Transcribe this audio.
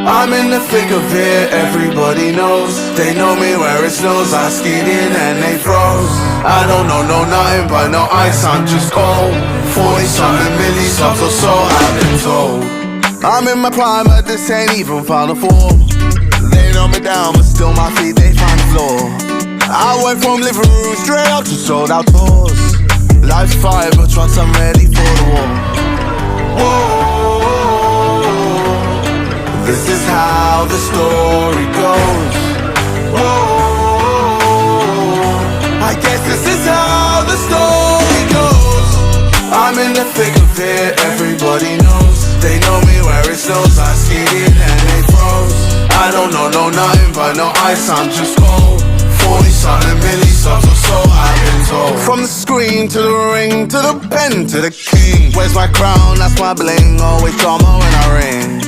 I'm in the thick of it, everybody knows. They know me where it snows, I skied in and they froze. I don't know nothing but no ice, I'm just cold. 40-something milli subs or so, I've been told. I'm in my prime, but this ain't even final form. They know me down, but still my feet, they find the floor. I went from living room straight up to sold out tours. Life's fire, but once I'm ready for the war. Whoa, this is how the story goes. Whoa, I guess this is how the story goes. I'm in the thick of it, everybody knows. They know me where it snows, I skied in and they froze. I don't know nothing but no ice, I'm just cold. 40-something milli subs or so, I've been told. From the screen to the ring, to the pen, to the king. Where's my crown, that's my bling, always drama when I ring.